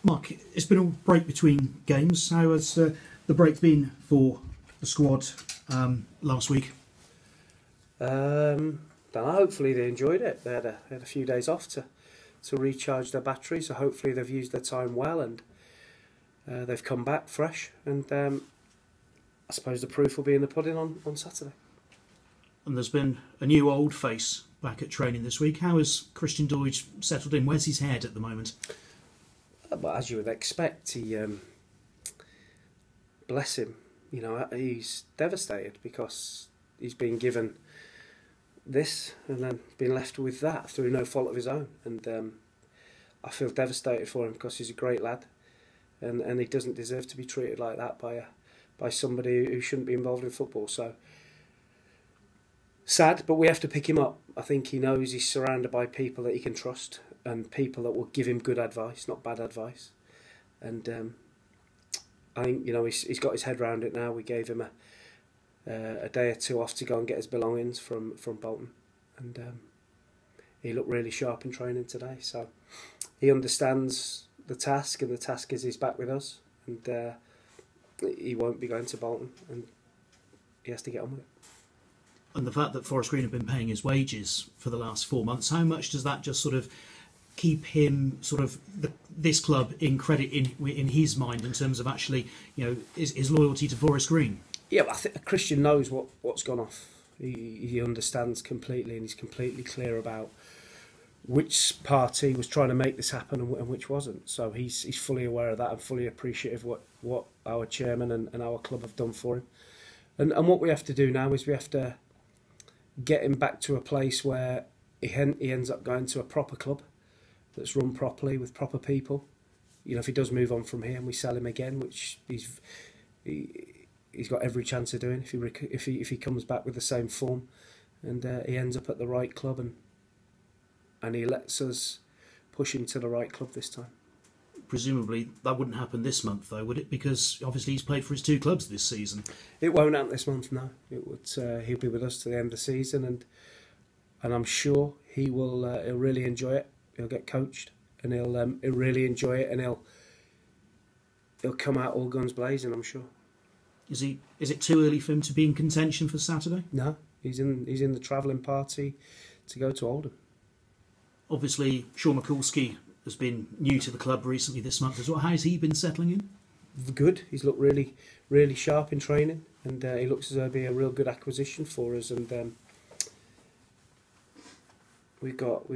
Mark, it's been a break between games. How has the break been for the squad last week? Hopefully they enjoyed it. They had a few days off to recharge their battery, so hopefully they've used their time well and they've come back fresh. And I suppose the proof will be in the pudding on Saturday. And there's been a new old face back at training this week. How has Christian Doidge settled in? Where's his head at the moment? Well, as you would expect, he bless him. You know, he's devastated because he's been given this and then been left with that through no fault of his own. And I feel devastated for him because he's a great lad, and he doesn't deserve to be treated like that by somebody who shouldn't be involved in football. So sad, but we have to pick him up. I think he knows he's surrounded by people that he can trust and people that will give him good advice, not bad advice. And I think, you know, he's got his head around it now. We gave him a day or two off to go and get his belongings from Bolton, and he looked really sharp in training today. So he understands the task, and the task is he's back with us, and he won't be going to Bolton, and he has to get on with it. And the fact that Forest Green have been paying his wages for the last 4 months, how much does that just sort of keep him sort of this club in credit in his mind in terms of actually, you know, his loyalty to Forest Green? Yeah, I think Christian knows what's gone off. He understands completely, and he's completely clear about which party was trying to make this happen and which wasn't. So he's fully aware of that and fully appreciative of what our chairman and our club have done for him. And what we have to do now is we have to get him back to a place where he ends up going to a proper club that's run properly with proper people. You know, if he does move on from here and we sell him again, which he's got every chance of doing if he comes back with the same form, and he ends up at the right club and he lets us push him to the right club this time. Presumably that wouldn't happen this month, though, would it? Because obviously he's played for his 2 clubs this season. It won't happen this month, no. It would. He'll be with us to the end of the season, and I'm sure he will. He'll really enjoy it. He'll get coached, and he'll really enjoy it, and he'll come out all guns blazing, I'm sure. Is it too early for him to be in contention for Saturday? No, he's in the travelling party to go to Oldham. Obviously, Sean Mikulski has been new to the club recently this month as well. How's he been settling in? Good. He's looked really, really sharp in training, and he looks as though he'll be a real good acquisition for us. And we've got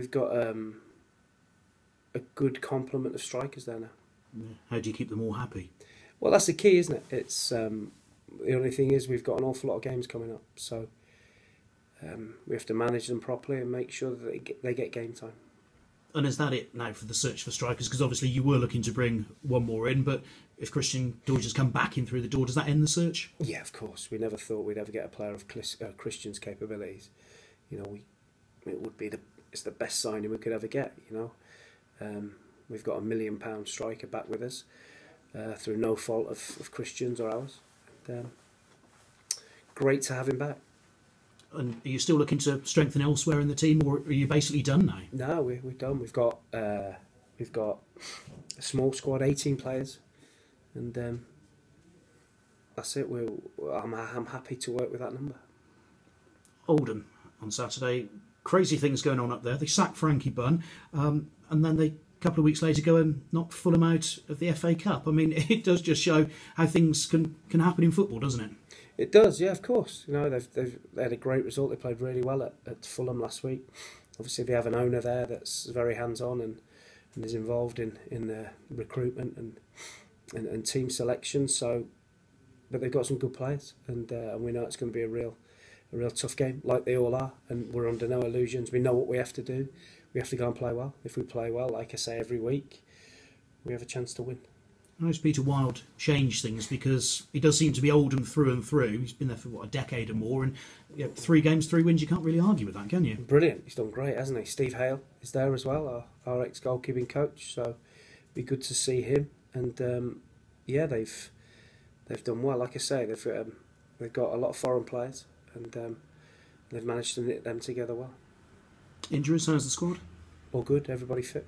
a good complement of strikers there now. Yeah. How do you keep them all happy? Well, that's the key, isn't it? It's the only thing is we've got an awful lot of games coming up, so we have to manage them properly and make sure that they get game time. And is that it now for the search for strikers? Because obviously you were looking to bring one more in, but if Christian Doidge has come back in through the door, does that end the search? Yeah, of course. We never thought we'd ever get a player of Christian's capabilities. You know, it's the best signing we could ever get. You know, we've got £1 million striker back with us through no fault of Christian's or ours. And, great to have him back. And are you still looking to strengthen elsewhere in the team, or are you basically done now? No, we're done. We've got a small squad, 18 players, and that's it. I'm happy to work with that number. Oldham on Saturday, crazy things going on up there. They sacked Frankie Bunn, and then they a couple of weeks later go and knock Fulham out of the FA Cup. I mean, it does just show how things can happen in football, doesn't it? It does, yeah, of course. You know, they had a great result. They played really well at Fulham last week. Obviously, they have an owner there that's very hands-on and is involved in the recruitment and team selection. So, but they've got some good players, and we know it's going to be a real tough game, like they all are. And we're under no illusions. We know what we have to do. We have to go and play well. If we play well, like I say every week, we have a chance to win. How has Peter Wild changed things? Because he does seem to be Oldham through and through. He's been there for, a decade or more. And 3 games, 3 wins, you can't really argue with that, can you? Brilliant. He's done great, hasn't he? Steve Hale is there as well, our ex-goalkeeping coach. So it'd be good to see him. And, they've done well. Like I say, they've got a lot of foreign players. And they've managed to knit them together well. Injuries, how's the squad? All good, everybody fit.